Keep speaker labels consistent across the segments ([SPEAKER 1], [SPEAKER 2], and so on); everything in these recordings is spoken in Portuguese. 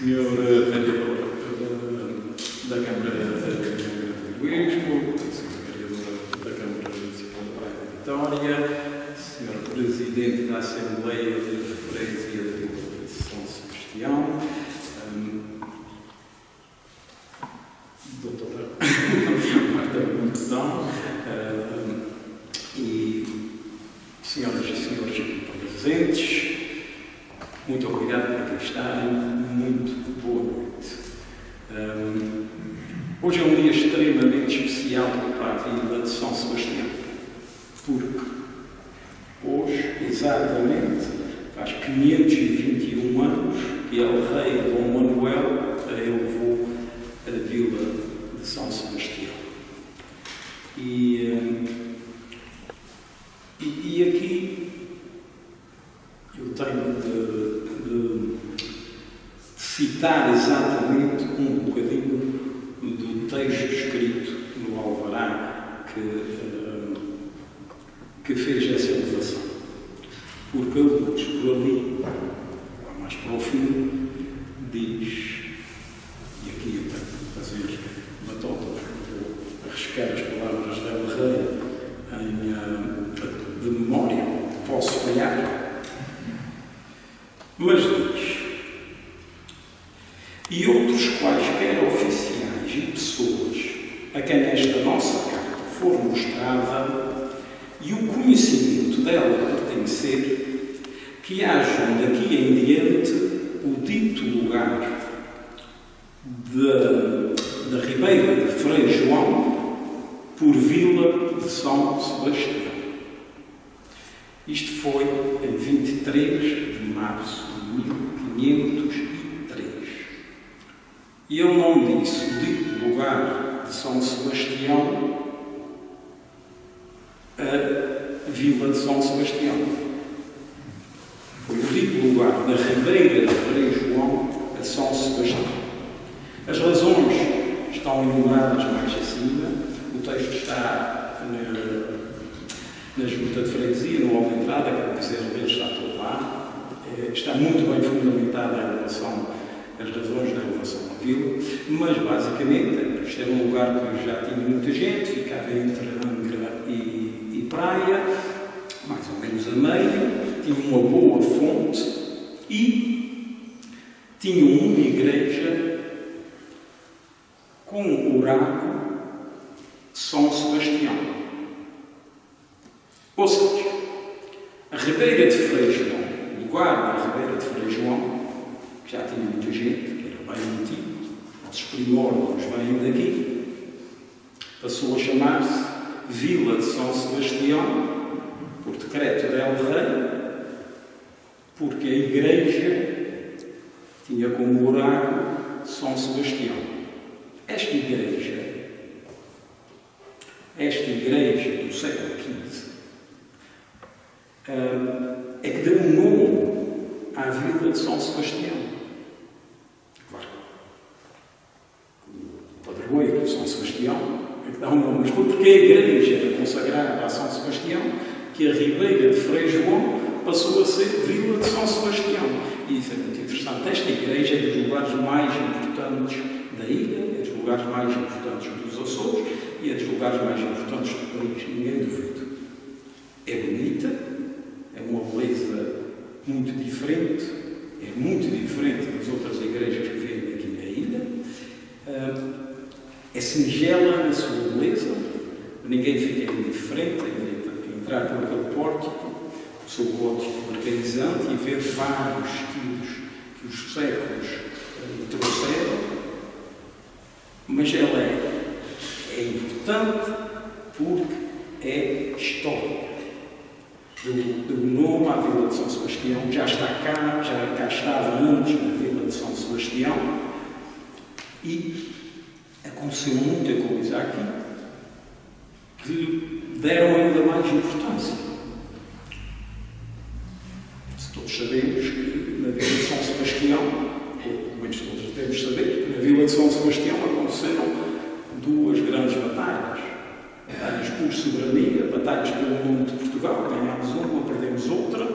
[SPEAKER 1] Senhor Vereador da Câmara de Lisboa, Senhor Vereador da Câmara Municipal de Braga de Vitória, Senhor Presidente da Assembleia de Freguesia da Vila de São Sebastião, Doutora Marta Montezão, e senhoras e senhores presentes, muito obrigado por aqui estarem, muito boa noite. Hoje é um dia extremamente especial para a Vila de São Sebastião, porque hoje, exatamente, faz 521 anos que El Rei Dom Manuel elevou a Vila de São Sebastião. E aqui eu tenho de citar exatamente um bocadinho do texto escrito no Alvará que fez essa elevação. Porque a luz por ali, mais para o fim, diz, e aqui eu tenho de fazer batota, vou arriscar as palavras del Rei de memória, posso falhar, mas diz: e outros quaisquer oficiais e pessoas a quem esta nossa carta for mostrada e o conhecimento dela pertencer, que hajam daqui em diante o dito lugar da Ribeira de Frei João por Vila de São Sebastião. Isto foi em 23 de março de 1503. E ele não disse o dito lugar de São Sebastião a Vila de São Sebastião. Foi o dito lugar da Ribeira de Frei João a São Sebastião. As razões estão enumeradas mais acima. O texto está na Junta de Freguesia, no hall de entrada, quem quiser ver está todo lá. Está muito bem fundamentada a relação, as razões da elevação da vila, mas basicamente isto era um lugar que já tinha muita gente, ficava entre Angra e Praia, mais ou menos a meio, tinha uma boa fonte e tinha uma igreja com um oráculo São Sebastião. Ou seja, a Ribeira de Frei João, o lugar da Ribeira de Frei João, que já tinha muita gente, que era bem antigo, nossos primórdios vêm daqui, passou a chamar-se Vila de São Sebastião, por decreto del Rei, porque a igreja tinha como oráculo São Sebastião. Esta igreja do século XV, é que deu um nome à Vila de São Sebastião. Claro, o padroeiro de São Sebastião é que dá um nome, mas foi porque a igreja era consagrada a São Sebastião que a Ribeira de Frei João passou a ser Vila de São Sebastião. E isso é muito interessante. Esta igreja é dos lugares mais importantes da ilha, é dos lugares mais importantes dos Açores e é dos lugares mais importantes do país, ninguém duvida. É bonita, é uma beleza muito diferente, é muito diferente das outras igrejas que vêm aqui na ilha, é singela na sua beleza, ninguém fica indiferente em entrar por aquele pórtico, o seu gótico organizante e ver vários estilos que os séculos trouxeram, mas ela é importante porque é histórica. Deu nome à Vila de São Sebastião, já está cá, já cá estava antes da Vila de São Sebastião e aconteceu muita coisa aqui que deram ainda mais importância. Todos sabemos que na Vila de São Sebastião, ou pelo menos todos devemos saber, que na Vila de São Sebastião aconteceram duas grandes batalhas. Batalhas por soberania, batalhas pelo nome de Portugal, ganhámos uma, perdemos outra,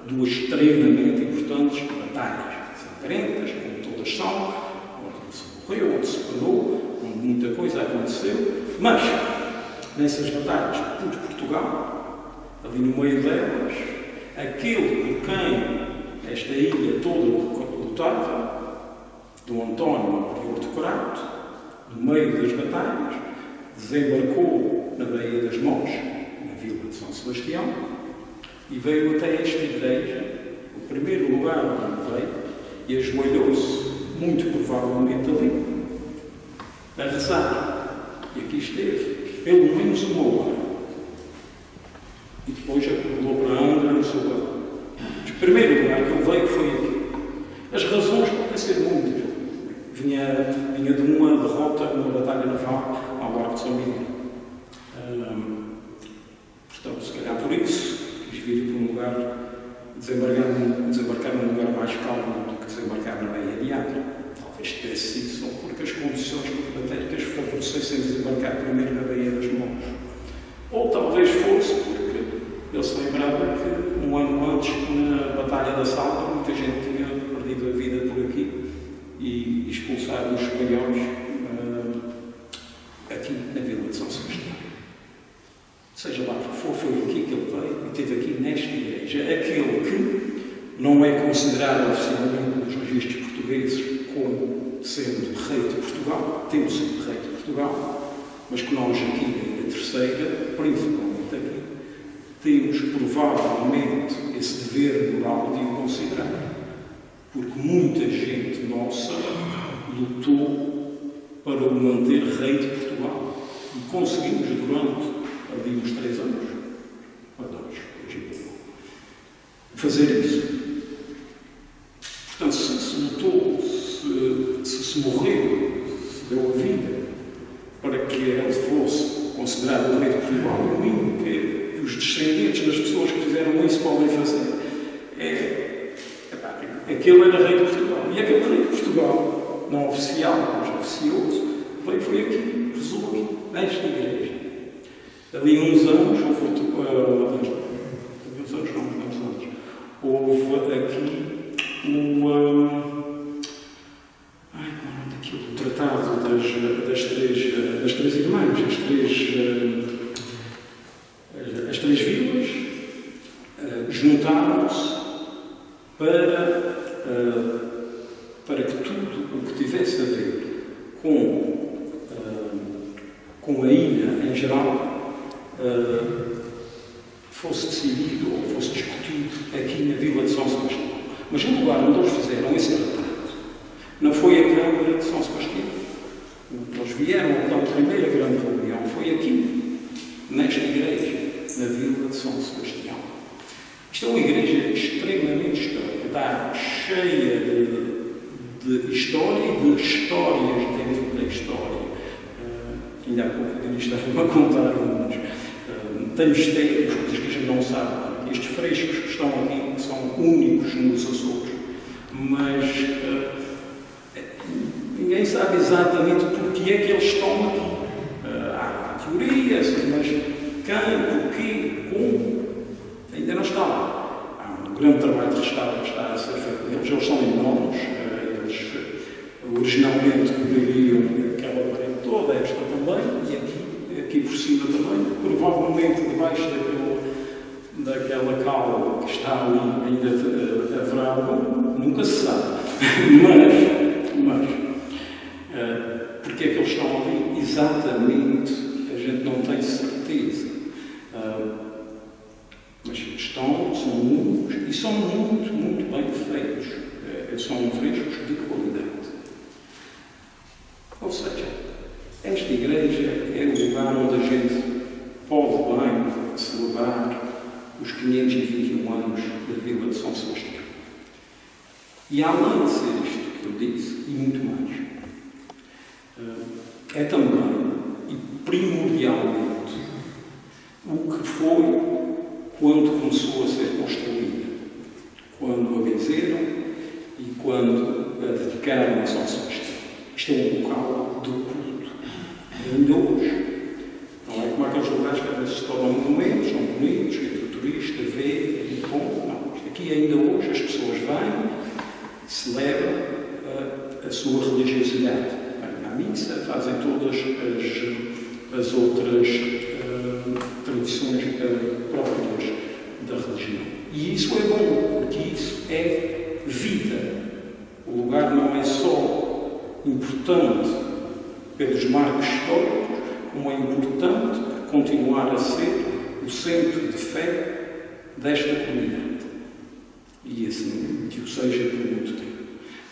[SPEAKER 1] duas extremamente importantes batalhas, sangrentas, com toda todas são, onde se morreu, onde se parou, onde muita coisa aconteceu, mas nessas batalhas por Portugal, ali no meio delas, aquele por quem esta ilha toda lutava, Dom António, prior de Corato, no meio das batalhas, desembarcou na Baía das Mãos, na vila de São Sebastião, e veio até esta igreja, o primeiro lugar onde veio, e ajoelhou-se, muito provavelmente ali, a rezar. E aqui esteve, pelo menos uma hora. E depois acordou para Angra, no seu lado. O primeiro lugar que ele veio foi aqui. As razões podem ser muitas. Vinha de uma derrota numa batalha naval ao Largo de São Miguel. Portanto, se calhar por isso, quis vir para um lugar, desembarcar num lugar mais calmo do que desembarcar na Baía de Angra. Talvez tivesse sido só porque as condições climatéricas favorecessem desembarcar primeiro na Baía das Mãos. Ou talvez fosse porque ele se lembrava que um ano antes, na Batalha da Salva, muita gente tinha perdido a vida por aqui e expulsado os espanhóis aqui na Vila de São Sebastião. Seja lá o que for, foi aqui que ele veio e esteve aqui nesta igreja. Aquele que não é considerado oficialmente nos registros portugueses como sendo rei de Portugal, tendo sido rei de Portugal, mas que nós aqui na Terceira, principalmente aqui, temos provavelmente esse dever moral de o considerar. Porque muita gente nossa lutou para o manter rei de Portugal. E conseguimos durante ali uns 3 anos, ou 2, fazer isso. Portanto, se lutou, se morreu, se deu a vida para que ele fosse considerado o rei de Portugal, o mínimo que os descendentes das pessoas que fizeram isso podem fazer aquele era rei de Portugal. E aquele rei de Portugal, não oficial, mas oficioso, foi aqui, rezou aqui, nesta igreja. Ali uns anos, houve aqui o tratado das três irmãs, as três vilas, juntaram-se para que tudo o que tivesse a ver com a ilha em geral fosse decidido ou fosse discutido aqui na Vila de São Sebastião. Mas o lugar onde eles fizeram esse tratado não foi a Câmara de São Sebastião. Eles vieram à primeira grande reunião, foi aqui, nesta igreja, na Vila de São Sebastião. Isto é uma igreja extremamente histórica, está cheia de história e de histórias dentro da história. Ainda há pouco eu estava a contar uns. Tem mistérios, coisas que a gente não sabe. Estes frescos que estão aqui são únicos nos Açores, mas ninguém sabe exatamente porque é que eles estão aqui. Há teorias, mas quem, porquê, como, ainda não está lá. Há um grande trabalho de restauro que está a ser feito deles. Eles são enormes. Eles originalmente cobririam aquela parede toda, esta também, e aqui por cima também, provavelmente debaixo daquela cala que está ali ainda haverá algum, nunca se sabe. Mas porque é que eles estão ali exatamente, a gente não tem certeza. Mas estão, são únicos e são muito, muito bem feitos. São frescos de qualidade. Ou seja, esta igreja é o lugar onde a gente pode bem celebrar os 521 anos da Vila de São Sebastião. E além de ser isto que eu disse, e muito mais, é também, e primordialmente, o que foi quando começou a ser construída, quando a benzeram e quando a dedicaram a São Sebastião. Isto é um local de culto. Ainda hoje. Não é como aqueles lugares que às vezes se tornam monumentos, são bonitos, que o turista vê, é muito bom. Não. Aqui ainda hoje as pessoas vêm, celebram a sua religiosidade. Vêm à missa, fazem todas as outras tradições próprias da religião. E isso é bom, porque isso é vida. O lugar não é só importante pelos marcos históricos, como é importante continuar a ser o centro de fé desta comunidade. E assim que o seja por muito tempo.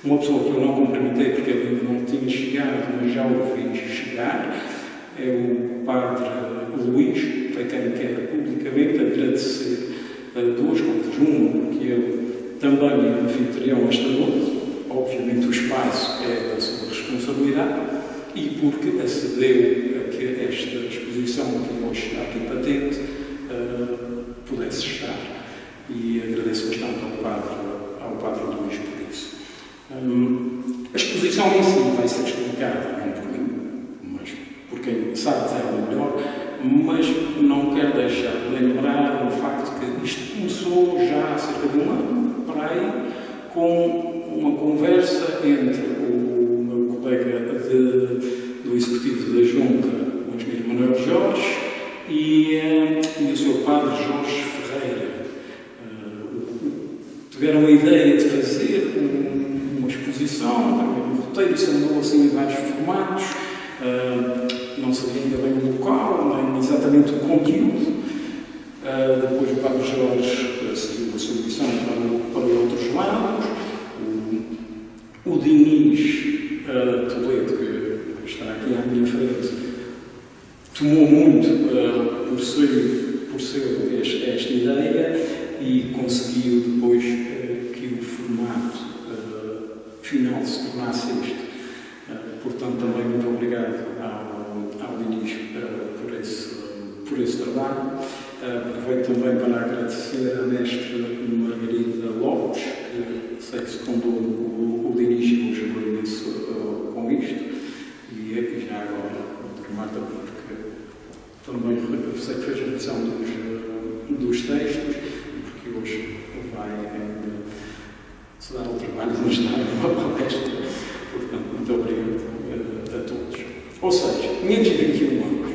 [SPEAKER 1] Uma pessoa que eu não cumprimentei porque ele ainda não tinha chegado, mas já o fiz chegar, é o Padre Luís, a quem quero publicamente agradecer duas coisas. Uma, porque ele também é anfitrião esta noite, obviamente o espaço é da sua responsabilidade, e porque acedeu a que esta exposição que hoje está aqui patente pudesse estar. E agradeço bastante ao Padre Luís por isso. A exposição em si vai ser explicada, não por mim, mas por quem sabe dela melhor, mas não quero deixar de lembrar o facto que isto começou já há cerca de um ano, para aí, com uma conversa entre o meu colega do Executivo da Junta, o Engenheiro Manuel Jorge, e o seu Padre Jorge Ferreira. Tiveram a ideia de fazer uma exposição, um roteiro, se andou assim em vários formatos, não sabia ainda bem o local, nem exatamente o conteúdo. Depois o Padre Jorge seguiu a sua missão para outros lados. O Diniz Toledo, que está aqui à minha frente, tomou muito por ser esta ideia e conseguiu depois que o formato final se tornasse este. Portanto, também muito obrigado ao Diniz por esse trabalho. Aproveito também para agradecer a mestre Margarida Lopes, que sei que se condou o Diniz e nos ajudou imenso com isto. E já agora, a Marta, porque também sei que fez a revisão dos textos, porque hoje vai ainda se dar ao trabalho de nos dar uma palestra. Portanto, muito obrigado a todos. Ou seja, 521 anos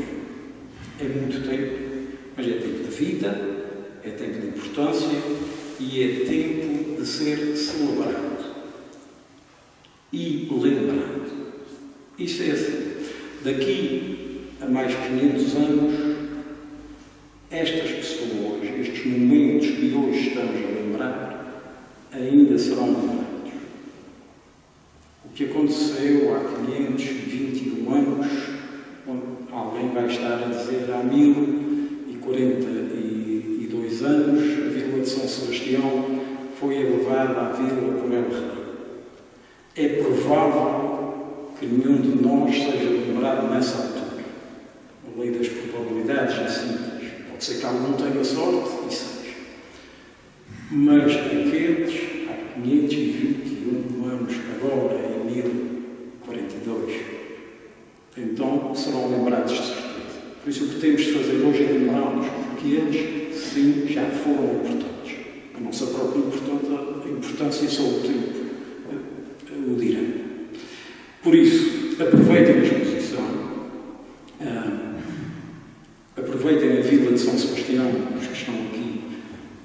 [SPEAKER 1] é muito tempo, mas é tempo de vida, é tempo de importância e é tempo de ser celebrado e lembrado. Isso é assim. Daqui a mais 500 anos, estas pessoas, estes momentos que hoje estamos a lembrar, ainda serão lembrados. O que aconteceu há 521 anos, alguém vai estar a dizer há 1042 anos, a Vila de São Sebastião foi elevada à Vila por El Rei. É provável que nenhum de nós seja lembrado nessa altura. A lei das probabilidades é simples. Pode ser que algum tenha sorte e seja. Mas aqueles há 521 anos, agora em 1042, então serão lembrados de certeza. Por isso o que temos de fazer hoje é lembrá-los, porque eles, sim, já foram importantes. A nossa própria importância só o tempo o dirá. Por isso, aproveitem a exposição, aproveitem a Vila de São Sebastião, os que estão aqui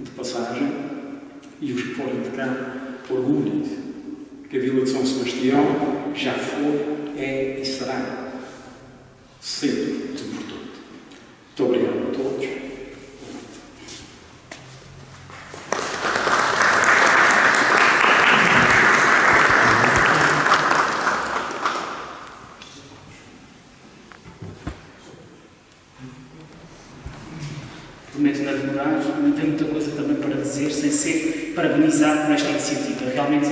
[SPEAKER 1] de passagem, e os que forem de cá, orgulhem-se que a Vila de São Sebastião já foi, é e será sempre importante. Muito obrigado a todos.
[SPEAKER 2] Prometo não demorar, não tenho muita coisa também para dizer, sem ser parabenizar por esta iniciativa. Realmente,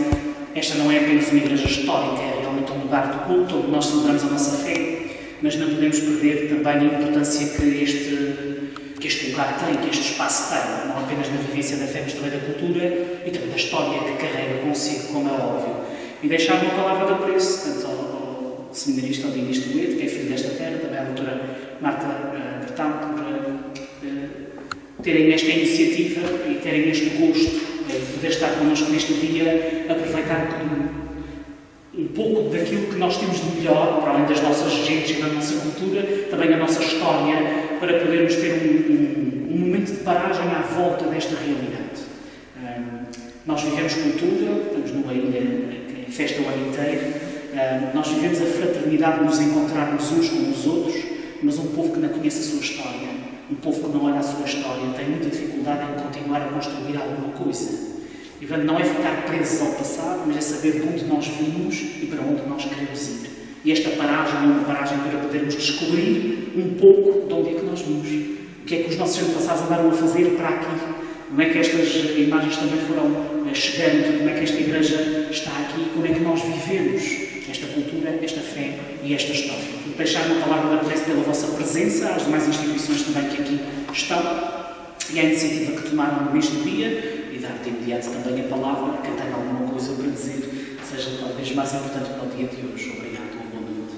[SPEAKER 2] esta não é apenas uma igreja histórica, é realmente um lugar de culto onde nós celebramos a nossa fé, mas não podemos perder também a importância que este lugar tem, que este espaço tem, não apenas na vivência da fé, mas também da cultura e também da história que carrega consigo, como é óbvio. E deixar uma palavra de apreço, tanto ao seminarista, ao Diniz Toledo, que é filho desta terra, também à doutora Marta Bertão, por terem esta iniciativa e terem este gosto de poder estar connosco neste dia, aproveitar um pouco daquilo que nós temos de melhor, para além das nossas gentes e da nossa cultura, também a nossa história, para podermos ter um momento de paragem à volta desta realidade. Nós vivemos cultura, estamos numa ilha que festa o ano inteiro, nós vivemos a fraternidade de nos encontrarmos uns com os outros, mas um povo que não conhece a sua história, um povo que não olha a sua história, tem muita dificuldade em continuar a construir alguma coisa. E, portanto, não é ficar presos ao passado, mas é saber de onde nós vimos e para onde nós queremos ir. E esta paragem é uma paragem para podermos descobrir um pouco de onde é que nós vimos. O que é que os nossos antepassados andaram a fazer para aqui? Como é que estas imagens também foram chegando? Como é que esta igreja está aqui? Como é que nós vivemos esta cultura, esta fé e esta história? Vou deixar uma palavra de apreço pela vossa presença, às demais instituições também que aqui estão, e à iniciativa que tomaram neste dia, e dar de imediato também a palavra a quem tem alguma coisa para dizer, seja talvez mais importante para o dia de hoje. Obrigado, boa noite.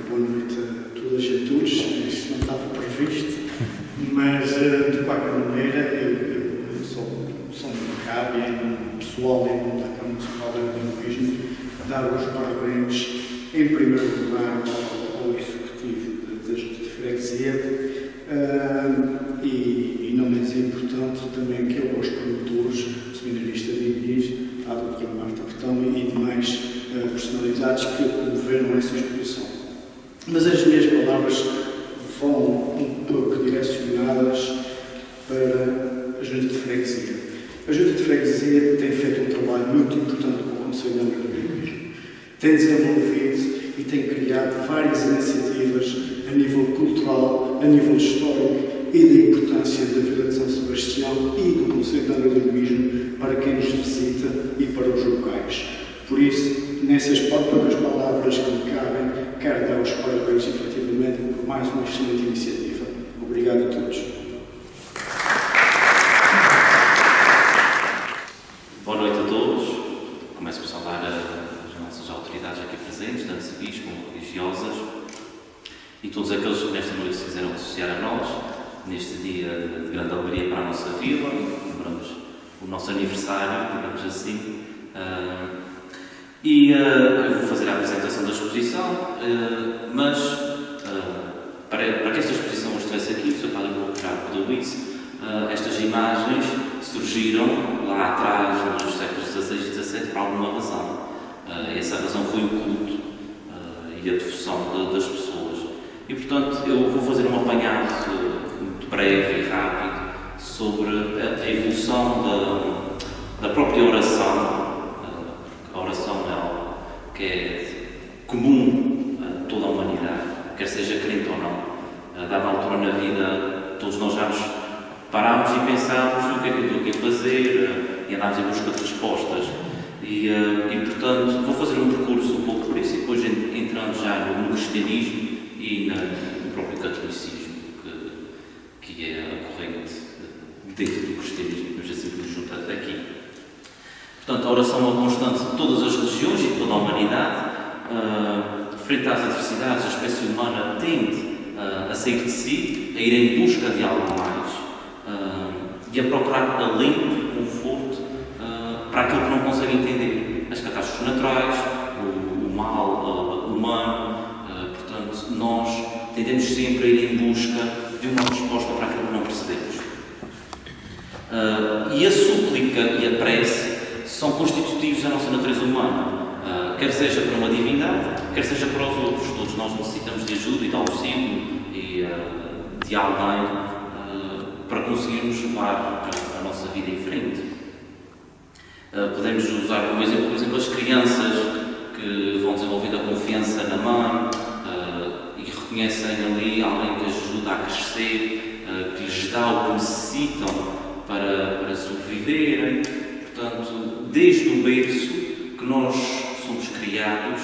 [SPEAKER 3] Boa noite a todas e a todos. Isto não estava previsto, mas de qualquer maneira eu sou um cabo e um pessoal da Câmara Municipal de Urbanismo dar os parabéns em primeiro lugar ao Executivo da Junta de Freguesia e não menos importante também que aos promotores, o Seminarista de Inês, a doutora Marta Bertão e demais personalidades que promoveram essa exposição. Mas as minhas palavras vão um pouco direcionadas para a Junta de Freguesia. A Junta de Freguesia tem feito um trabalho muito importante com o Conselho de Urbanismo. Tem desenvolvido e tem criado várias iniciativas a nível cultural, a nível histórico e da importância da Vila de São Sebastião e do Conselho de Urbanismo para quem nos visita e para os locais. Por isso, nessas poucas palavras que me cabem, quero dar os parabéns, efetivamente, por mais uma excelente iniciativa. Obrigado a todos.
[SPEAKER 4] Boa noite a todos. Começo por saudar as nossas autoridades aqui presentes, tanto civis como religiosas, e todos aqueles que nesta noite se quiseram associar a nós, neste dia de grande alegria para a nossa vila. Lembramos o nosso aniversário, digamos assim. Eu vou fazer a apresentação da exposição, mas para que esta exposição estivesse aqui, o Sr. Padre Procurado pelo Luís, estas imagens surgiram lá atrás, nos séculos XVI e XVII, por alguma razão. Essa razão foi o culto e a devoção das pessoas. E, portanto, eu vou fazer um apanhado muito breve e rápido sobre a evolução da própria oração. A oração é algo que é comum a toda a humanidade, quer seja crente ou não. A dada altura na vida, todos nós já nos parámos e pensámos o que é que eu estou aqui a fazer e andámos em busca de respostas. E portanto, vou fazer um percurso um pouco por isso e depois entrando já no cristianismo e no próprio catolicismo, que é a corrente dentro do cristianismo, mas assim nos junta aqui. Portanto, a oração é uma constante de todas as religiões e de toda a humanidade. Frente às adversidades, a espécie humana tende a sair de si, a ir em busca de algo mais e a procurar alento e conforto para aquilo que não consegue entender. As catástrofes naturais, o mal humano. Portanto, nós tendemos sempre a ir em busca de uma resposta para aquilo que não percebemos. E a súplica e a prece são constitutivos da nossa natureza humana, quer seja para uma divindade, quer seja para os outros. Todos nós necessitamos de ajuda e de auxílio e de alguém para conseguirmos levar a nossa vida em frente. Podemos usar como exemplo, por exemplo, as crianças que vão desenvolvendo a confiança na mãe e reconhecem ali alguém que as ajuda a crescer, que lhes dá o que necessitam para sobreviverem. Portanto, desde o berço que nós somos criados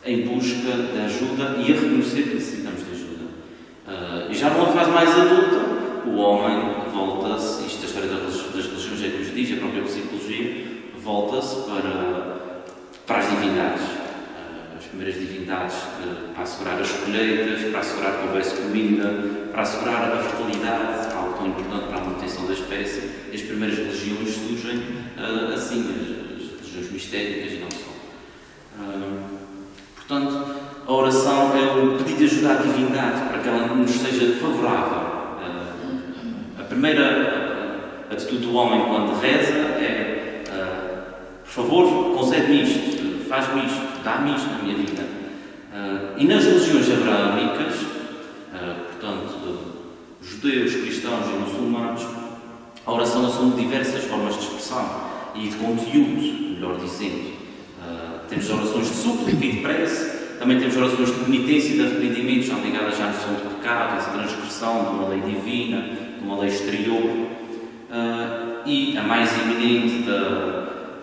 [SPEAKER 4] em busca de ajuda e a reconhecer que necessitamos de ajuda. E já numa fase mais adulta, o homem volta-se, isto é a história das religiões é que nos diz, a própria psicologia, volta-se para as divindades. As primeiras divindades para assegurar as colheitas, para assegurar que houvesse comida, para assegurar a fertilidade, algo tão importante para a manutenção da espécie, e as primeiras religiões surgem assim, as religiões mistéricas e não só. Portanto, a oração é o pedido de ajuda à divindade para que ela nos seja favorável. A primeira atitude do homem quando reza é por favor, concede-me isto, faz-me isto, dá-me isto na minha vida. E nas religiões abraâmicas, portanto, judeus, cristãos e muçulmanos, a oração assume diversas formas de expressão e de conteúdo, melhor dizendo. Temos orações de súplica e de prece, também temos orações de penitência e de arrependimento, já ligadas à noção de pecado, de transgressão de uma lei divina, de uma lei exterior. E a mais eminente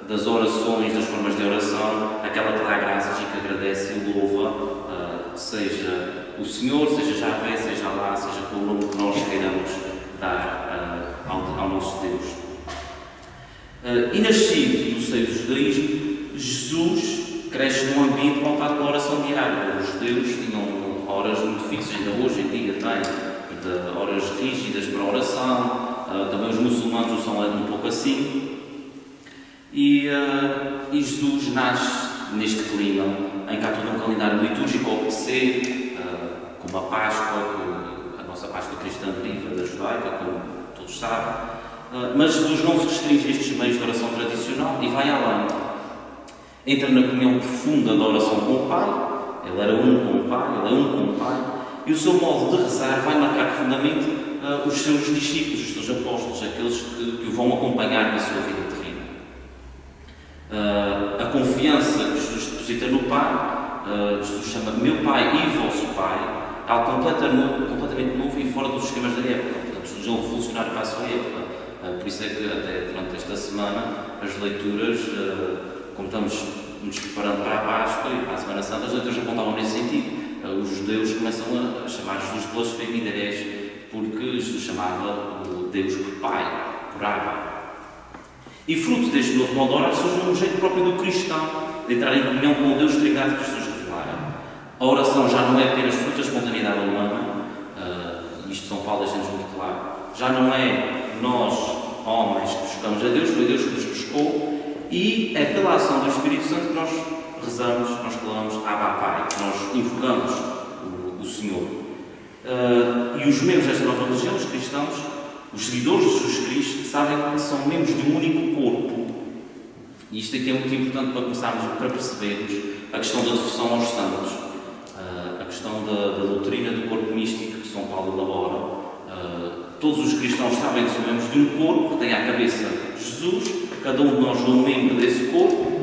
[SPEAKER 4] das orações, das formas de oração, aquela que dá graças e que agradece e louva, seja o Senhor, seja Javé, seja Allah, seja pelo nome que nós queiramos dar ao nosso Deus. E nascido no seio do judaísmo, Jesus cresce num ambiente pautado pela oração diária. Os judeus tinham horas muito fixas, ainda hoje em dia têm, horas rígidas para a oração, também os muçulmanos o são um pouco assim. E Jesus nasce neste clima em que há todo um calendário litúrgico a obedecer, como a Páscoa, a nossa Páscoa cristã deriva da judaica, como todos sabem. Mas Jesus não se restringe a estes meios de oração tradicional e vai além. Entra na comunhão profunda da oração com o Pai, ele era um com o Pai, ele é um com o Pai, e o seu modo de rezar vai marcar profundamente os seus discípulos, os seus apóstolos, aqueles que o vão acompanhar na sua vida terrena. A confiança que Jesus deposita no Pai, Jesus chama meu Pai e vosso Pai, é algo completamente novo e fora dos esquemas da época. Portanto, Jesus é um revolucionário para a sua época. Por isso é que até durante esta semana as leituras, como estamos nos preparando para a Páscoa e para a Semana Santa, as leituras apontavam nesse sentido. Os judeus começam a chamar Jesus blasfemo e herege, porque Jesus chamava o Deus por Pai, por Abba. E fruto deste novo modo de orar surge um jeito próprio do cristão de entrar em comunhão com o Deus Trindade que Jesus revelara. A oração já não é apenas fruto da espontaneidade humana, isto São Paulo deixa-nos muito claro. Já não é nós, homens, que buscamos a Deus, foi Deus que nos buscou, e é pela ação do Espírito Santo que nós rezamos, nós clamamos Abba Pai, que nós invocamos o Senhor. E os membros desta nova religião, os cristãos, os seguidores de Jesus Cristo, sabem que são membros de um único corpo. E isto aqui é muito importante para percebermos a questão da devoção aos santos, a questão da doutrina do corpo místico que São Paulo elabora. Todos os cristãos sabem que são membros de um corpo, que tem à cabeça Jesus, cada um de nós é um membro desse corpo,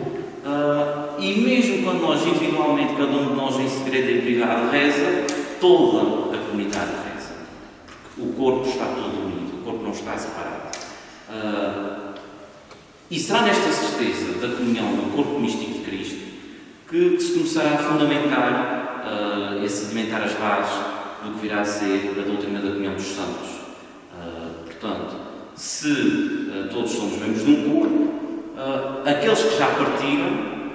[SPEAKER 4] e mesmo quando nós individualmente, cada um de nós em segredo e privado reza, toda a comunidade reza. Porque o corpo está todo unido, o corpo não está separado. E será nesta certeza da comunhão do corpo místico de Cristo que se começará a fundamentar e a sedimentar as bases do que virá a ser a doutrina da comunhão dos santos. Portanto, se todos somos membros de um corpo, aqueles que já partiram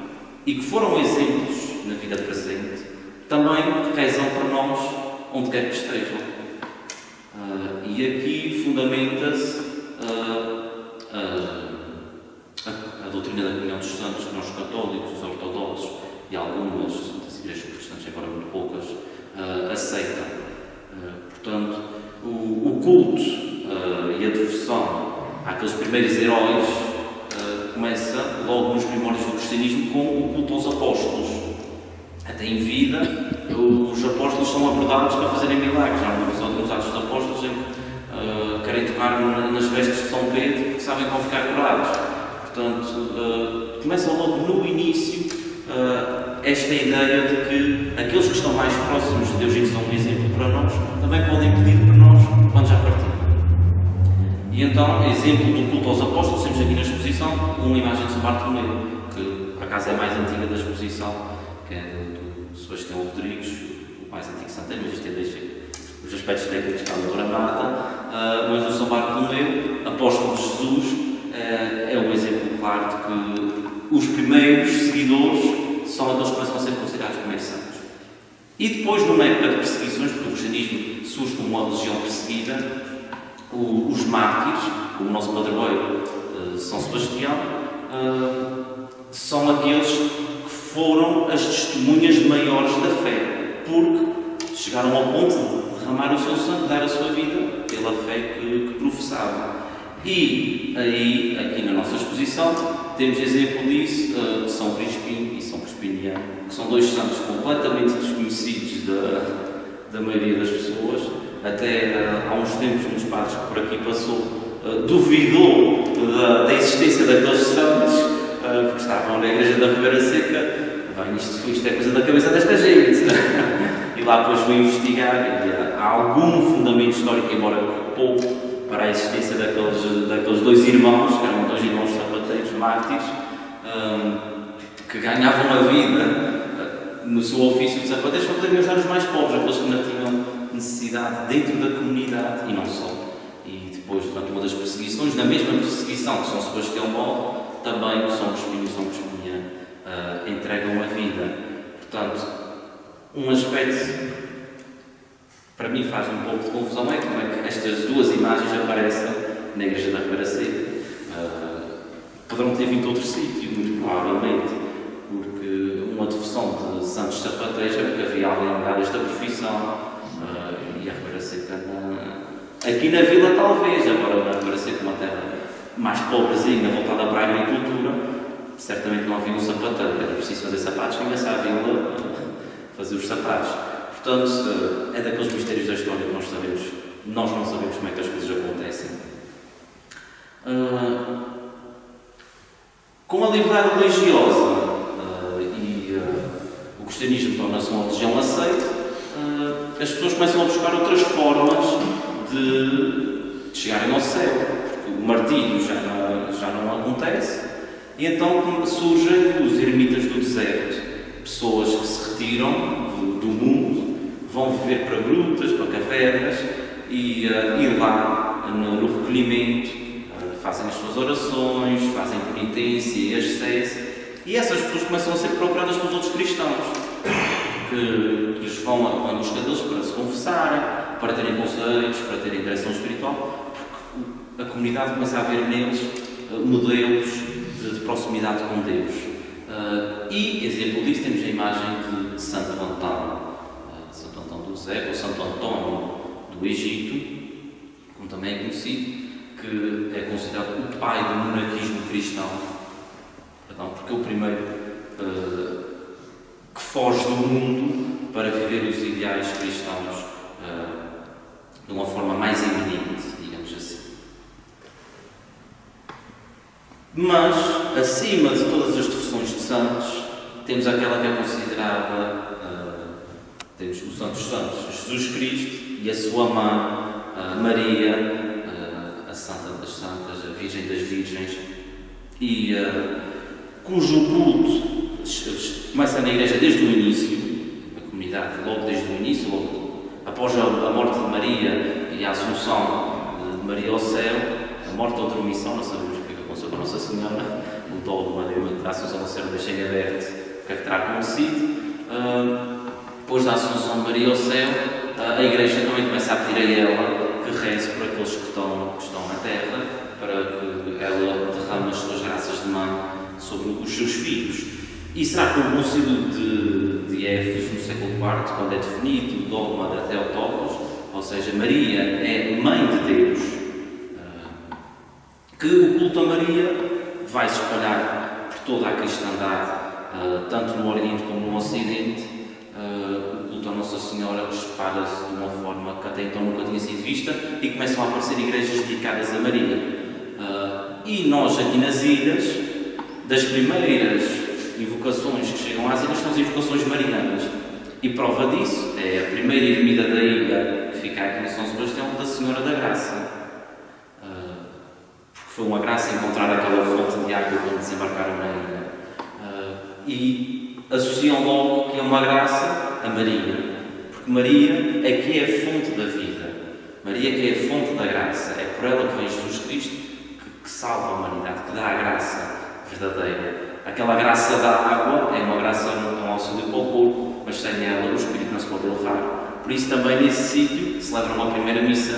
[SPEAKER 4] e que foram exemplos na vida presente, também rezam para nós onde quer que estejam. E aqui fundamenta-se a doutrina da comunhão dos santos que nós católicos, os ortodoxos e algumas das igrejas protestantes, embora muito poucas, aceitam. Portanto, o culto e a devoção àqueles primeiros heróis começa logo nos primórdios do cristianismo com o culto aos apóstolos. Até em vida, os apóstolos são abordados para fazerem milagres. Há um episódio nos Atos dos Apóstolos em que querem tocar nas vestes de São Pedro porque sabem que vão ficar curados. Portanto, começa logo no início esta ideia de que aqueles que estão mais próximos de Deus e que são um exemplo para nós, também podem pedir para nós quando já partiram. E então, exemplo do culto aos apóstolos, temos aqui na exposição uma imagem de São Bartolomeu, que por acaso é a mais antiga da exposição, que é do Sebastião Rodrigues, o mais antigo santeiro, mas isto deixa os aspectos técnicos que a doutora Marta, mas o São Bartolomeu, apóstolo de Jesus, é um exemplo claro de que os primeiros seguidores são aqueles que começam a ser considerados primeiros santos. E depois, numa época de perseguições, porque o cristianismo surge como uma religião perseguida, Os mártires, como o nosso padroeiro São Sebastião, são aqueles que foram as testemunhas maiores da fé, porque chegaram ao ponto de derramar o seu sangue, dar a sua vida pela fé que professavam. E aí, aqui na nossa exposição, temos exemplo disso, São Crispim e São Crispiniano, que são dois santos completamente desconhecidos da maioria das pessoas. Até há uns tempos, um dos padres que por aqui passou, duvidou da existência daqueles santos, porque estavam na igreja da Ribeira Seca. Bem, isto é coisa da cabeça desta gente. E lá depois foi investigar, e há algum fundamento histórico, embora pouco, para a existência daqueles dois irmãos, que eram dois irmãos sapateiros, mártires, que ganhavam a vida no seu ofício de sapateiros para poderem ajudar os mais pobres, aqueles que não tinham necessidade dentro da comunidade, e não só. E depois, durante uma das perseguições, na mesma perseguição que São Sebastião morre, também São Crispim e São Crispiniano entregam a vida. Portanto, um aspecto para mim faz um pouco de confusão é como é que estas duas imagens aparecem na igreja da Ribeira Seca. Poderão ter vindo de outro sítio, muito provavelmente, porque uma devoção de santos sapateiros é porque havia alguém ligado a esta profissão, e a Ribeira Seca aqui na vila talvez, agora na Ribeira Seca, uma terra mais pobrezinha, voltada para a agricultura, certamente não havia um sapateiro, era preciso fazer sapatos, vinha-se à vila fazer os sapatos. Portanto, é daqueles mistérios da história que nós não sabemos como é que as coisas acontecem. Com a liberdade religiosa e o cristianismo torna-se uma religião aceita, as pessoas começam a buscar outras formas de chegarem ao céu, porque o martírio já não acontece, e então surgem os ermitas do deserto, pessoas que se retiram do mundo, vão viver para grutas, para cavernas e lá no recolhimento fazem as suas orações, fazem penitência e ascese, e essas pessoas começam a ser procuradas pelos outros cristãos que lhes vão à busca deles para se confessarem, para terem conselhos, para terem direção espiritual, porque a comunidade começa a ver neles modelos de proximidade com Deus. E exemplo disso temos a imagem de Santo Antão. Santo Antão do Zé, ou Santo António do Egito, como também é conhecido, que é considerado o pai do monarquismo cristão, porque é o primeiro que foge do mundo para viver os ideais cristãos de uma forma mais eminente, digamos assim. Mas, acima de todas as devoções de santos, temos aquela que é considerada temos o Santos Santos, Jesus Cristo e a sua mãe, Maria, a Santa das Santas, a Virgem das Virgens, e cujo culto começa na Igreja desde o início, a comunidade, logo desde o início, logo após a morte de Maria e a Assunção de Maria ao céu, a morte ou dormição, não sabemos o que aconteceu com a Nossa Senhora, o dogma da Assunção ao céu deixei aberto o que é que terá acontecido. Depois da Assunção de Maria ao céu, a Igreja também começa a pedir a ela que reze por aqueles que estão na terra, para que ela derrame as suas graças de mãe sobre os seus filhos. E será que o Concílio de Éfeso, no século IV, quando é definido o dogma da Theotokos, ou seja, Maria é mãe de Deus, que o culto a Maria vai se espalhar por toda a cristandade, tanto no Oriente como no Ocidente. O culto a Nossa Senhora espalha-se de uma forma que até então nunca tinha sido vista e começam a aparecer igrejas dedicadas a Maria. E nós aqui nas ilhas, das primeiras invocações que chegam às ilhas são as invocações marianas. E prova disso é a primeira ermida da ilha, que fica aqui em São Sebastião, da Senhora da Graça. Porque foi uma graça encontrar aquela fonte de água quando desembarcaram na ilha. E associam logo que é uma graça a Maria, porque Maria é que é a fonte da vida, Maria que é a fonte da graça, é por ela que vem Jesus Cristo que salva a humanidade, que dá a graça verdadeira. Aquela graça da água é uma graça, um auxílio para o corpo, mas sem ela o Espírito não se pode elevar. Por isso também nesse sítio celebram a primeira missa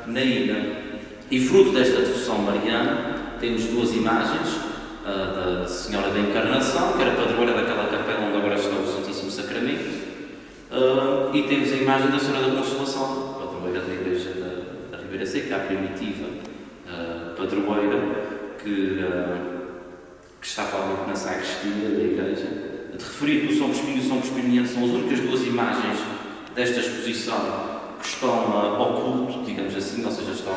[SPEAKER 4] na ilha. E fruto desta devoção mariana, temos duas imagens, da Senhora da Encarnação, que era padroeira daquela capela onde agora está o Santíssimo Sacramento, e temos a imagem da Senhora da Consolação, padroeira da Igreja da Ribeira Seca, a primitiva padroeira, que está atualmente na sacristia da Igreja. De referir que o São Crispim e o São Crispiniano são as únicas duas imagens desta exposição que estão oculto, digamos assim, ou seja, estão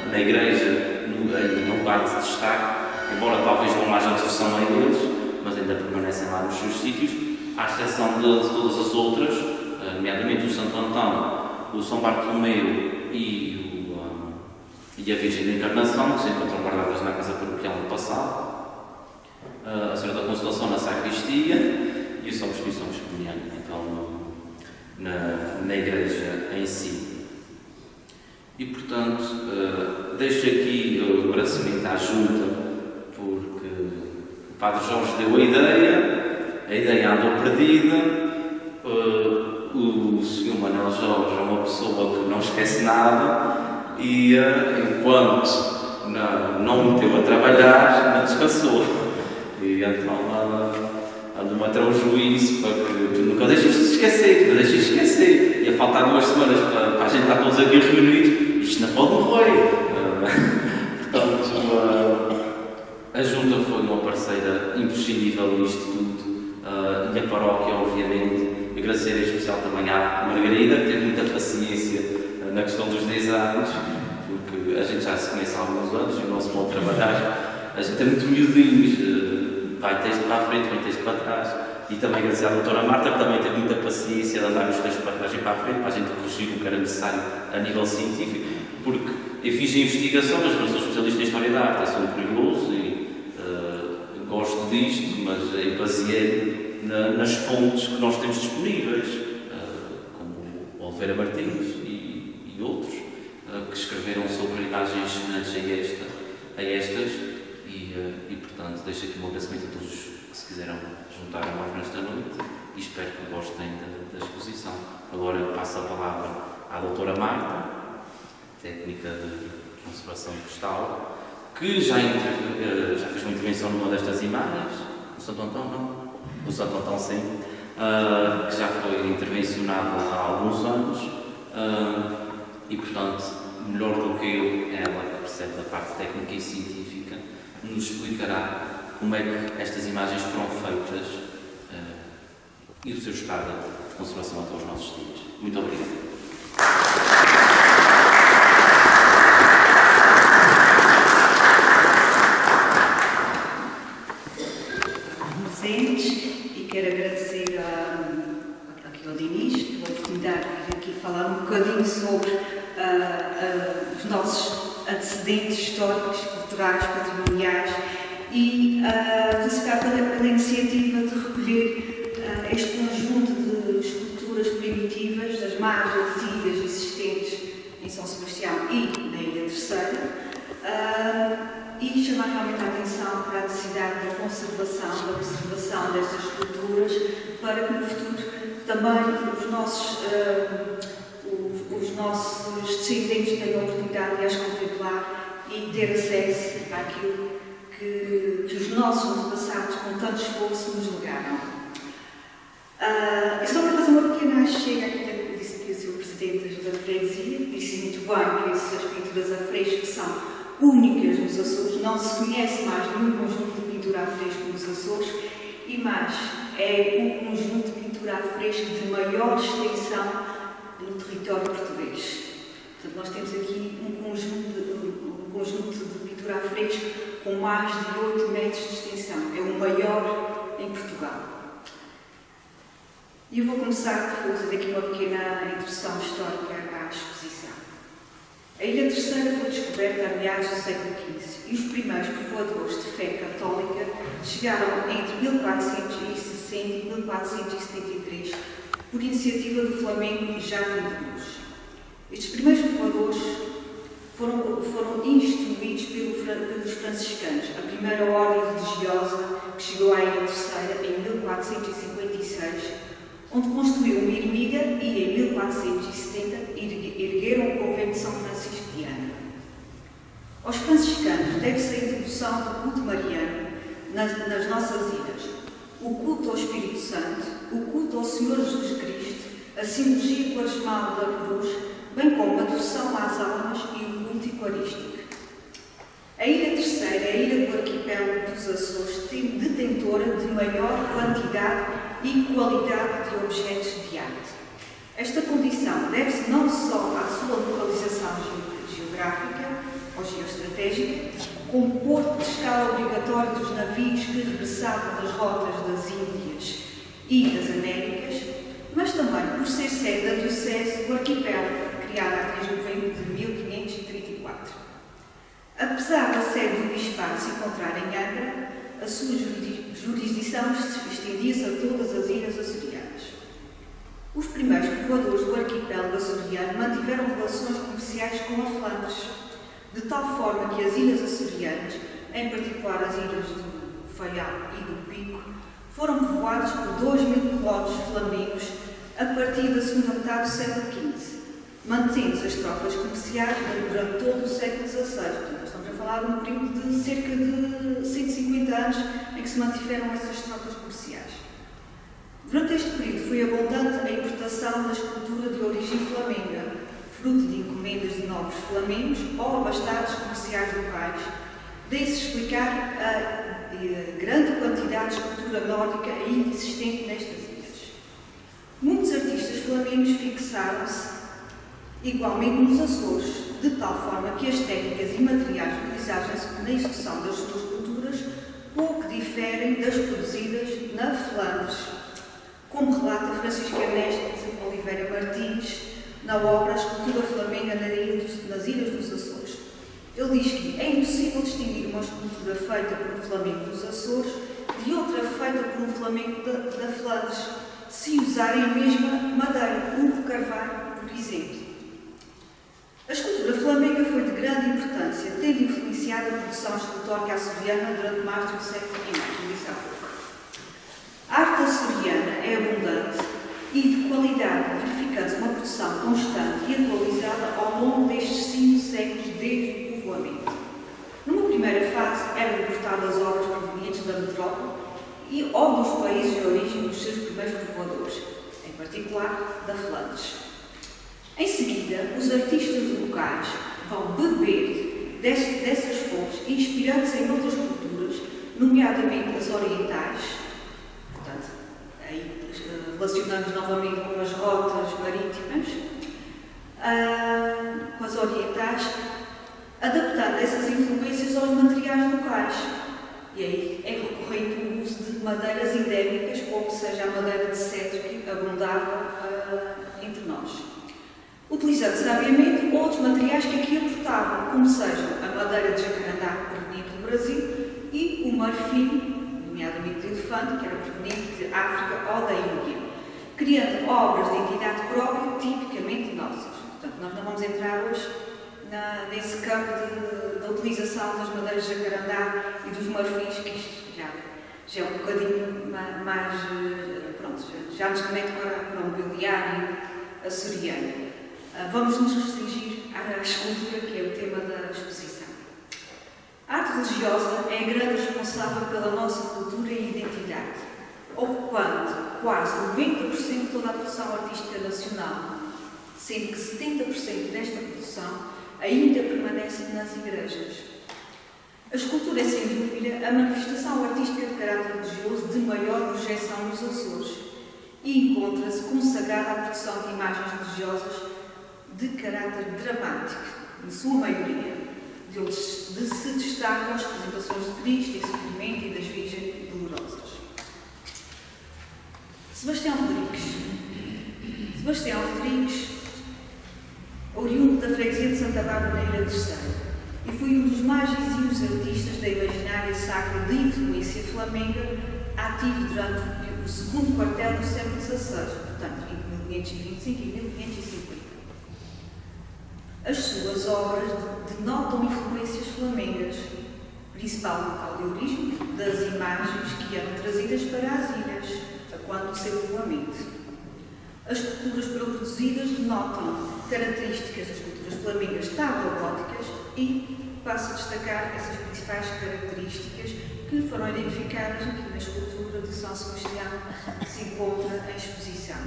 [SPEAKER 4] na Igreja, no lugar de destaque, embora talvez não haja devoção a eles, mas ainda permanecem lá nos seus sítios, à exceção de todas as outras, nomeadamente o Santo Antão, o São Bartolomeu e a Virgem da Encarnação, que se encontram guardadas na Casa Paroquial no passado, a Senhora da Consolação na Sacristia e o São Crispim e São Crispiniano, então na Igreja em si. E portanto, deixo aqui o agradecimento à Junta, porque o Padre Jorge deu a ideia andou perdida, o Sr. Manuel Jorge é uma pessoa que não esquece nada e enquanto não meteu a trabalhar, não descansou. E então ando-me a ter um juízo para que tu nunca deixes de esquecer, Ia faltar 2 semanas para a gente estar todos aqui reunidos, isto não pode morrer. Portanto, a Junta foi uma parceira imprescindível nisto tudo, e a paróquia, obviamente. Agradecer em especial também à Margarida, que teve muita paciência na questão dos 10 anos, porque a gente já se conhece há alguns anos e o nosso modo de trabalhar, a gente é muito miudinhos, vai texto para a frente, vai texto para trás. E também agradecer à doutora Marta, que também teve muita paciência de andar os textos para trás e para a frente, para a gente corrigir o que era necessário a nível científico, porque eu fiz a investigação, mas não sou especialista em História da Arte, eu sou curioso e gosto disto, mas eu baseei nas fontes que nós temos disponíveis, como Oliveira Martins e outros, que escreveram sobre imagens semelhantes a estas, e portanto deixo aqui um agradecimento a todos que se quiseram juntar a nós nesta noite e espero que gostem da exposição. Agora passo a palavra à doutora Marta, técnica de conservação de cristal, que já fez uma intervenção numa destas imagens, o Santo Antão não? O Santo Antão sim, que já foi intervencionado há alguns anos, e portanto, melhor do que eu, ela que percebe da parte técnica e científica, nos explicará como é que estas imagens foram feitas e o seu estado de conservação até os nossos dias. Muito obrigado.
[SPEAKER 5] E quero agradecer aqui ao Dinis pela oportunidade de vir aqui falar um bocadinho sobre os nossos antecedentes históricos, culturais, patrimoniais e felicitar pela iniciativa de recolher este conjunto de esculturas primitivas das mais antigas existentes em São Sebastião e na Ilha Terceira. E chamar realmente a atenção para a necessidade da preservação destas culturas, para que no futuro também os nossos descendentes tenham a oportunidade de as contemplar e ter acesso àquilo que os nossos antepassados, com tanto esforço, nos legaram. Eu só para fazer uma pequena chega aqui, disse aqui o Sr. Presidente da Junta de Freguesia, disse muito bem que essas pinturas a fresco são únicas nos Açores, não se conhece mais nenhum conjunto de pintura a fresco nos Açores, e mais, é um conjunto de pintura a fresco de maior extensão no território português. Portanto, nós temos aqui um conjunto de pintura a fresco com mais de 8 metros de extensão, é o maior em Portugal. E eu vou começar por fazer aqui uma pequena introdução histórica à exposição. A Ilha Terceira foi descoberta a meados do século XV e os primeiros povoadores de fé católica chegaram entre 1460 e 1473 por iniciativa do flamengo Jaime de Luz. Estes primeiros povoadores foram instruídos pelos franciscanos, a primeira ordem religiosa que chegou à Ilha Terceira em 1456, onde construíram uma ermida e, em 1470, ergueram o convento de São Francisco de Ana. Aos franciscanos deve-se a introdução do culto mariano nas nossas ilhas, o culto ao Espírito Santo, o culto ao Senhor Jesus Cristo, a simbologia quaresmal da cruz, bem como a devoção às almas e o culto eucarístico. A ilha terceira é a ilha do arquipélago dos Açores, detentora de maior quantidade e qualidade de objetos de arte. Esta condição deve-se não só à sua localização geográfica ou geoestratégica, como porto de escala obrigatório dos navios que regressavam das rotas das Índias e das Américas, mas também por ser sede da Diocese do Arquipélago, criada a 3 de novembro de 1534. Apesar da sede do Bispado se encontrar em Angra, a sua jurisdição estendia-se a todas as ilhas açorianas. Os primeiros povoadores do arquipélago açoriano mantiveram relações comerciais com a Flandres, de tal forma que as ilhas açorianas, em particular as ilhas do Faial e do Pico, foram povoadas por 2.000 colonos flamengos a partir da segunda metade do século XV, mantendo-se as trocas comerciais durante todo o século XVI. Estamos a falar de um período de cerca de 150 anos em que se mantiveram essas trocas comerciais. Durante este período foi abundante a importação da escultura de origem flamenga, fruto de encomendas de nobres flamengos ou abastados comerciais locais. Daí-se explicar a grande quantidade de escultura nórdica ainda existente nestas ilhas. Muitos artistas flamengos fixaram-se igualmente nos Açores, de tal forma que as técnicas e materiais utilizados na execução das suas esculturas pouco diferem das produzidas na Flandres, como relata Francisco Ernesto de Oliveira Martins na obra A Escultura Flamenga nas Ilhas dos Açores. Ele diz que é impossível distinguir uma escultura feita por um flamengo dos Açores de outra feita por um flamengo da Flandres, se usarem a mesma madeira, o carvalho, por exemplo. A escultura flamenga foi de grande importância, tendo influenciado a produção escultórica açoriana durante mais do século XIX, como disse há pouco. A arte açoriana é abundante e de qualidade, verificando-se uma produção constante e atualizada ao longo destes 5 séculos desde o povoamento. Numa primeira fase, eram importadas obras provenientes da metrópole ou dos países de origem dos seus primeiros povoadores, em particular da Flandres. Em seguida, os artistas locais vão beber dessas fontes, inspirando-se em outras culturas, nomeadamente as orientais. Portanto, aí relacionamos novamente com as rotas marítimas, com as orientais, adaptando essas influências aos materiais locais. E aí é recorrente o uso de madeiras endémicas, como seja a madeira de cedro que abundava entre nós. Utilizando sabiamente outros materiais que aqui aportavam, como sejam a madeira de jacarandá, proveniente do Brasil, e o marfim, nomeadamente de elefante, que era proveniente de África ou da Índia, criando obras de entidade própria, tipicamente nossas. Portanto, nós não vamos entrar hoje nesse campo da utilização das madeiras de jacarandá e dos marfins, que isto já é um bocadinho mais, pronto, já nos remete para o mobiliário açoriano. Vamos nos restringir à escultura, que é o tema da exposição. A arte religiosa é a grande responsável pela nossa cultura e identidade, ocupando quase 90% de toda a produção artística nacional, sendo que 70% desta produção ainda permanece nas igrejas. A escultura é, sem dúvida, a manifestação artística de caráter religioso de maior projeção nos Açores e encontra-se consagrada à produção de imagens religiosas de caráter dramático, em sua maioria, de onde se destacam as representações de Cristo em sofrimento e das Virgens Dolorosas. Sebastião Rodrigues, oriundo da freguesia de Santa Bárbara na Ilha Terceira, e foi um dos mais exímios artistas da imaginária sacra de influência flamenga, ativo durante o segundo quartel do século XVI, portanto, entre 1525 e 1550. As suas obras denotam influências flamengas, principal local de origem das imagens que eram trazidas para as ilhas, a quando do seu povoamento. As esculturas produzidas denotam características das culturas flamengas tablogóticas e passo a destacar essas principais características que foram identificadas aqui na escultura de São Sebastião que se encontra em exposição.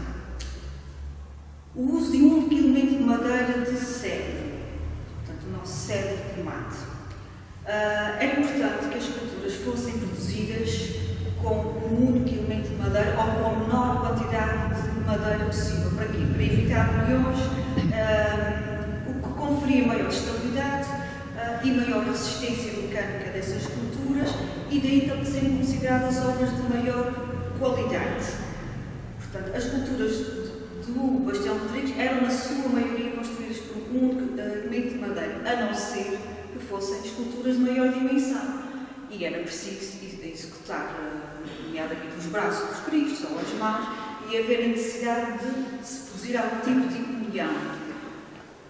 [SPEAKER 5] O uso de um único elemento de madeira de cedro, portanto o nosso cedro de mate. Era importante que as esculturas fossem produzidas com um único elemento de madeira ou com a menor quantidade de madeira possível. Para quê? Para evitar bolhões, o que conferia maior estabilidade e maior resistência mecânica dessas esculturas e daí também serem consideradas obras de maior qualidade. Portanto, as esculturas do Bastião Rodrigues eram, na sua maioria, construídas por um único elemento de madeira, a não ser que fossem esculturas de maior dimensão. E era preciso executar, nomeadamente os braços dos cristos ou as mãos, e haver a necessidade de se produzir algum tipo de comunhão.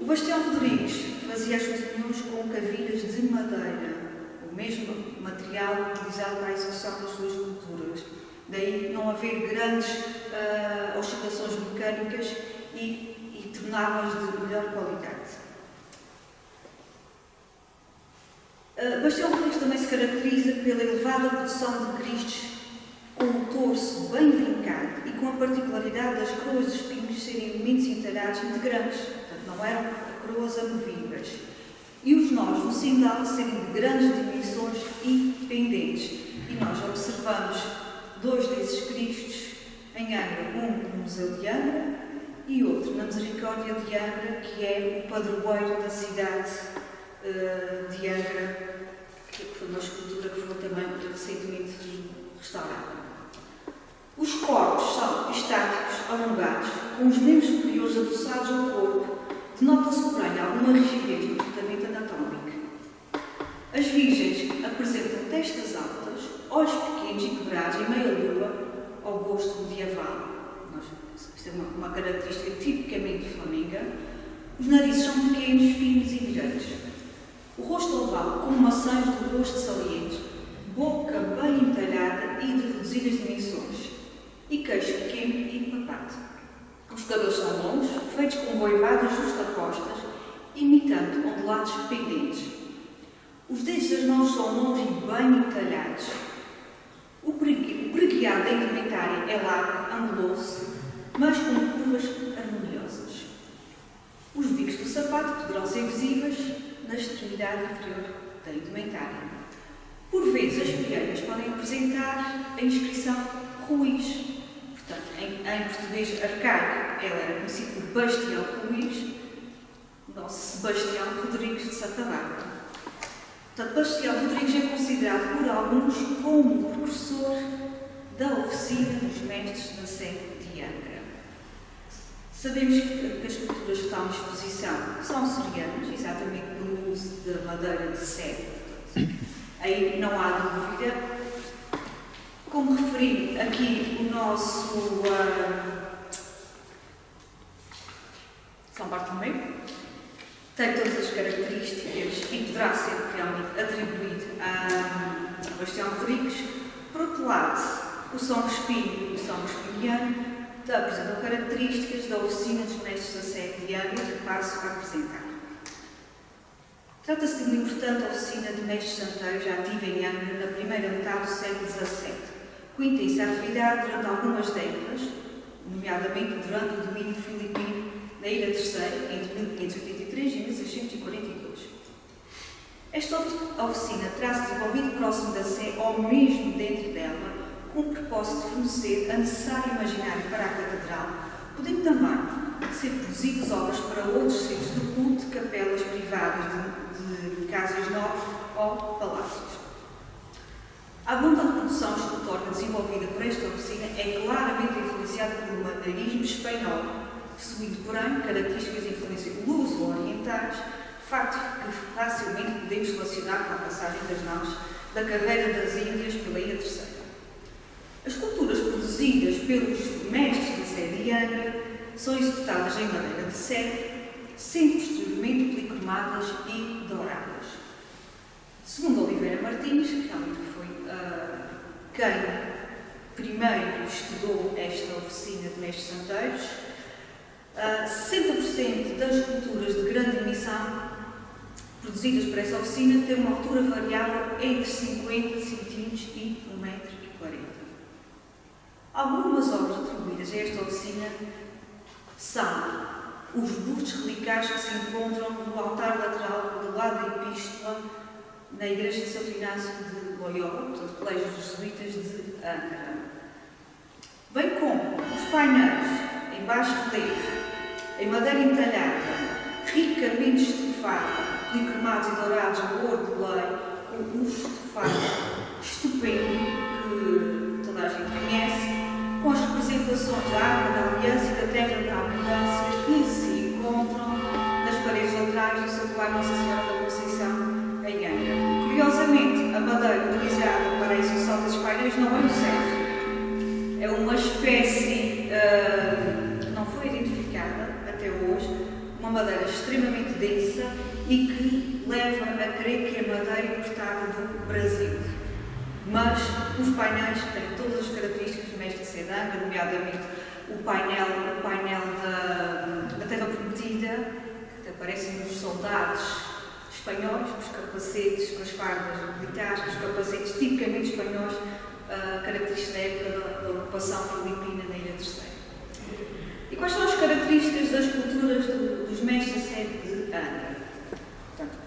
[SPEAKER 5] O Bastião Rodrigues fazia as suas uniões com cavilhas de madeira, o mesmo material utilizado para a execução das suas esculturas. Daí não haver grandes oscilações mecânicas e torná-las de melhor qualidade. Bastião Rodrigues também se caracteriza pela elevada produção de cristos com o torso bem vincado e com a particularidade das coroas de espinhos serem elementos entalhados integrantes, portanto não eram coroas amovíveis, e os nós no cindal serem de grandes dimensões e pendentes. E nós observamos dois desses cristos em Angra, um no Museu de Angra e outro na Misericórdia de Angra, que é o padroeiro da cidade de Angra, que foi uma escultura que foi também recentemente restaurada. Os corpos são estáticos, alongados, com os membros superiores adoçados ao corpo, denota-se, porém, alguma rigidez no comportamento anatómico. As virgens apresentam testas altas, olhos pequenos e quebrados em meia-lua, ao gosto medieval. Isto é uma característica tipicamente flamenga. Os narizes são pequenos, finos e direitos. O rosto oval, com maçãs do rosto salientes, boca bem entalhada e de reduzidas dimensões, e queixo pequeno e empapado. Os cabelos são longos, feitos com goivadas justapostas, imitando ondulados pendentes. Os dedos das mãos são longos e bem entalhados. O preguiado da indumentária é largo, anguloso, mas com curvas harmoniosas. Os bicos do sapato poderão ser visíveis na extremidade inferior da indumentária. Por vezes, as pieiras podem apresentar a inscrição Ruiz. Portanto, em português arcaico, ela era conhecida por Bastião Ruiz, nosso Sebastião Rodrigues de Santa Bárbara. Portanto, Bastião Rodrigues é considerado por alguns como o precursor da oficina dos mestres da Sé de Angra. Sabemos que as esculturas que estão em exposição são açorianas, exatamente pelo uso da madeira de cedro. Aí não há dúvida. Como referi aqui, o nosso São Bartolomeu tem todas as características e poderá ser realmente atribuído a Bastião Rodrigues. Por outro lado, o São Crespino e o São Crespiniano apresentam características da oficina dos mestres da Sé de Angra que passo a apresentar. Trata-se de uma importante oficina de mestres santeiros ativa em Angra na primeira metade do século XVII, com intensa atividade durante algumas décadas, nomeadamente durante o domínio filipino na Ilha Terceira, entre 1583 e 1642. Esta oficina terá-se desenvolvido próximo da Sé ou mesmo dentro dela, com o propósito de fornecer a necessária imaginária para a catedral, podendo também ser produzidas obras para outros centros de culto, capelas privadas de casas novas ou palácios. A abundante produção escultórica desenvolvida por esta oficina é claramente influenciada pelo madeirismo espanhol, possuindo, porém, características de influência luso-orientais, facto que facilmente podemos relacionar com a passagem das naus da carreira das Índias pela Ilha Terceira. As esculturas produzidas pelos mestres da Sé de Angra são executadas em madeira de cedro, sendo posteriormente policromadas e douradas. Segundo Oliveira Martins, que realmente foi quem primeiro estudou esta oficina de mestres santeiros, 60% das esculturas de grande dimensão produzidas para essa oficina têm uma altura variável entre 50 cm e 1,40 m. Algumas obras atribuídas a esta oficina são os bustos relicários que se encontram no altar lateral do lado da epístola na Igreja de Santo Inácio de Loyola, portanto, Colégio dos Jesuítas de Ankara. Bem como os painéis em baixo relevo, em madeira entalhada, ricamente estofada, policromados e dourados a ouro de lei, com um estofado estupendo que toda a gente conhece, com as representações da Arca da Aliança e da Terra da Abundância que se encontram nas paredes laterais do Santuário Nossa Senhora da Conceição em Angra. Curiosamente, a madeira utilizada para a execução desses painéis não é um cedro. É uma espécie que não foi identificada até hoje, uma madeira extremamente densa e que leva a crer que é madeira importada do Brasil. Mas os painéis têm todas as características do mestre Sedanga, nomeadamente o painel da Terra Prometida, que aparecem nos soldados espanhóis, com os capacetes, com as fardas militares, com os capacetes tipicamente espanhóis, características da época da ocupação filipina na Ilha Terceira. E quais são as características das culturas dos mestres sede de Angra? Portanto,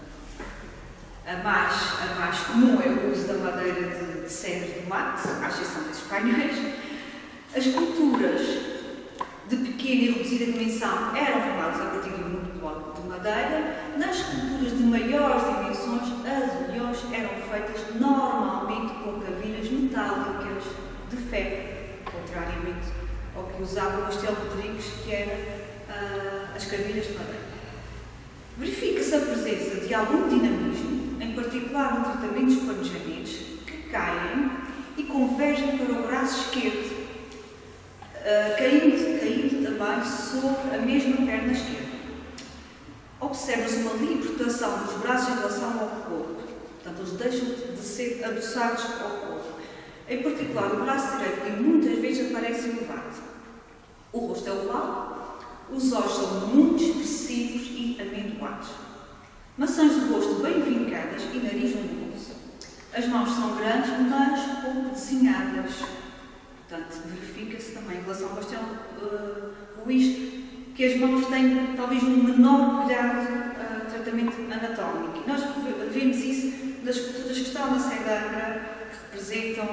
[SPEAKER 5] a mais comum é o uso da madeira de cedro de mate, à exceção desses painéis. As culturas de pequena e reduzida dimensão eram formadas a partir de um bloco de madeira. Nas culturas de maiores dimensões, as uniões eram feitas normalmente com cavilhas metálicas de ferro, contrariamente ao que usava o Castelo Rodrigues, que eram as cavilhas de madeira. Verifica-se a presença de algum dinamismo, em particular no tratamento dos panejamentos, que caem e convergem para o braço esquerdo, caindo também sobre a mesma perna esquerda. Observa-se uma libertação dos braços em relação ao corpo, portanto, eles deixam de ser adoçados ao corpo. Em particular, o braço direito, que muitas vezes aparece elevado. O rosto é ovado, os olhos são muito expressivos e amendoados. Maçãs de rosto bem vincadas e nariz onduloso. As mãos são grandes, mas pouco desenhadas. Portanto, verifica-se também em relação ao Castelo Ruiz que as mãos têm talvez um menor cuidado tratamento anatómico. Nós vemos isso nas esculturas que estão na sede de Angra, que representam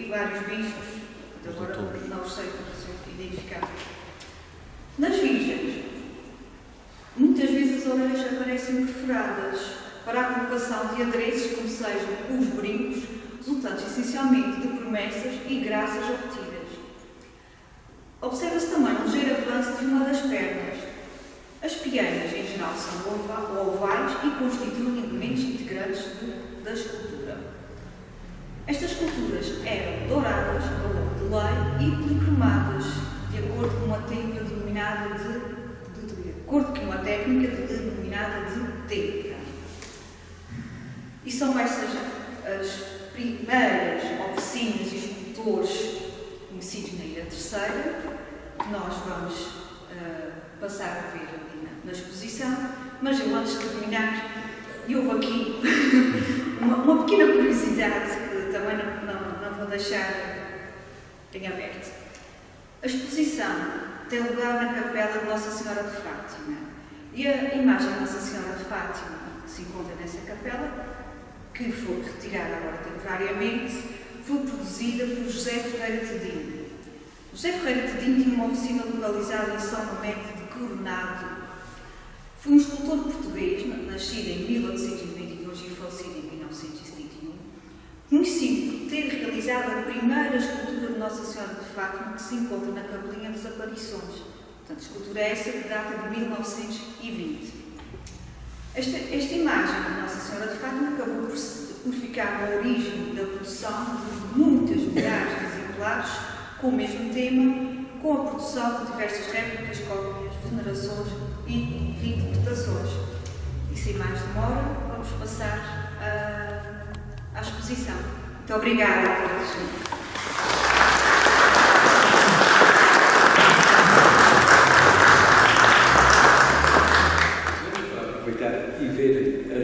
[SPEAKER 5] vários bispos, agora não os sei identificar. Nas virgens, muitas vezes as orelhas aparecem perfuradas para a colocação de adereços, como sejam os brincos, resultantes essencialmente de promessas e graças obtidas. Observa-se também um ligeiro avanço de uma das pernas. As pianas, em geral, são ovais e constituem elementos integrantes da escultura. Estas esculturas eram douradas ao longo de lei e policromadas, de acordo com uma técnica denominada de técnica. E são estas as primeiras oficinas e escultores conhecidos na Ilha Terceira, que nós vamos passar a ver ali na exposição, mas eu, antes de terminar, houve aqui uma pequena curiosidade que também não vou deixar em aberto. A exposição tem lugar na capela de Nossa Senhora de Fátima, e a imagem de Nossa Senhora de Fátima, que se encontra nessa capela, que foi retirada agora temporariamente, foi produzida por José Ferreira Tedinho. José Ferreira Tedinho tinha uma oficina localizada em São Mamede de Coronado. Foi um escultor português, nascido em 1822 e falecido em 1971, conhecido por ter realizado a primeira escultura de Nossa Senhora de Fátima, que se encontra na Capelinha das Aparições. Portanto, a escultura é essa que data de 1920. Esta imagem de Nossa Senhora de Fátima acabou por ficar na origem da produção de muitas milhares de exemplares com o mesmo tema, com a produção de diversas réplicas, cópias, venerações e reinterpretações. E sem mais demora, vamos passar à exposição. Muito obrigada a todos.
[SPEAKER 1] E ver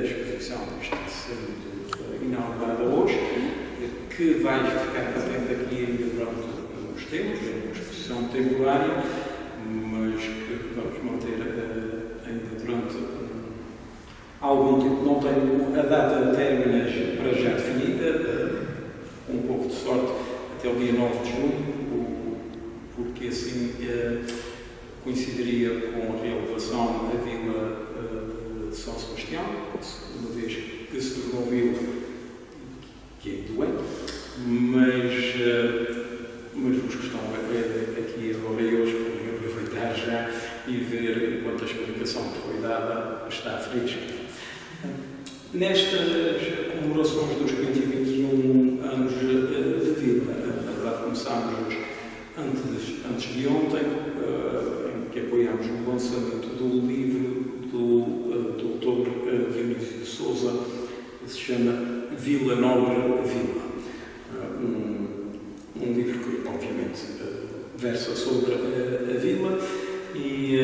[SPEAKER 1] temporária, mas que vamos manter ainda durante algum tempo. Não tenho a data de términos para já definida, com um pouco de sorte, até o dia 9 de junho, porque assim coincidiria com a reelevação da Vila de São Sebastião, uma vez que se tornou vila, que ainda é, mas os que estão aqui agora e hoje podem aproveitar já e ver enquanto a explicação que foi dada está fresca. Nestas comemorações dos 521 anos de vila, na verdade começámos antes de ontem, em que apoiámos o lançamento do livro do Dr. Dionísio de Sousa, que se chama Vila Nobre Vila. Um livro que, obviamente, versa sobre a vila e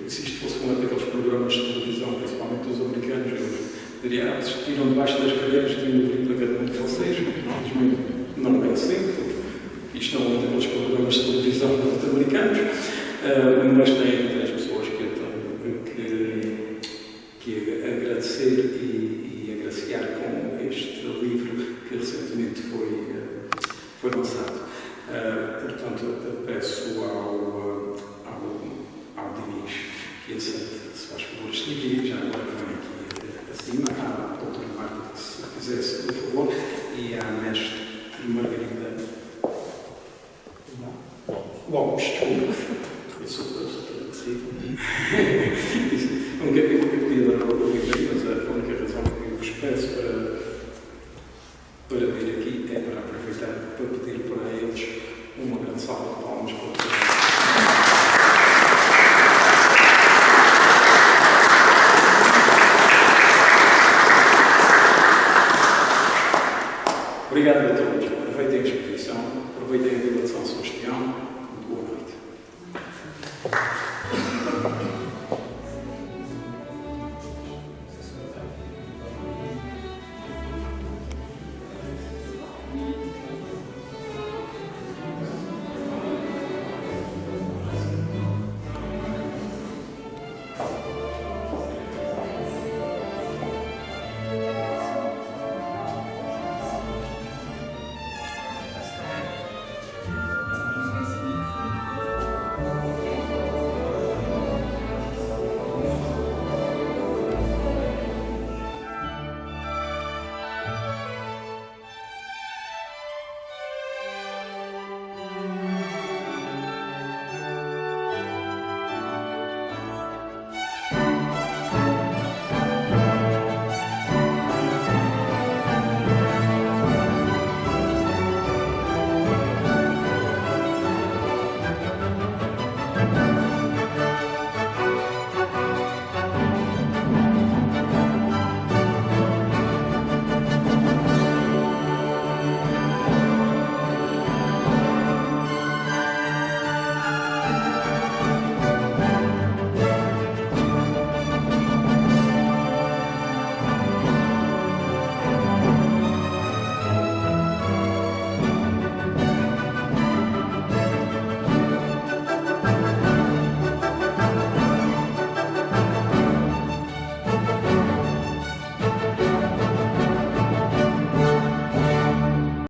[SPEAKER 1] se isto fosse um daqueles programas de televisão, principalmente dos americanos, eu diria, se tiram debaixo das cadeiras de um livro para cada um de vocês, não é assim, isto não é um daqueles programas de televisão norte-americanos, mas tem as pessoas que eu tenho que agradecer e agraciar com este livro que recentemente foi lançado. Portanto, peço ao Diniz que aceite, se faz favor, este livro, já agora vem aqui acima, à doutora Marta, se fizesse, por favor, e à mestre Margarida Lopes, desculpa. Eu sou terrível. A única coisa que eu queria dar ao livro, mas a única razão que eu vos peço para vir aqui é para aproveitar para pedir para eles uma grande salva de palmas para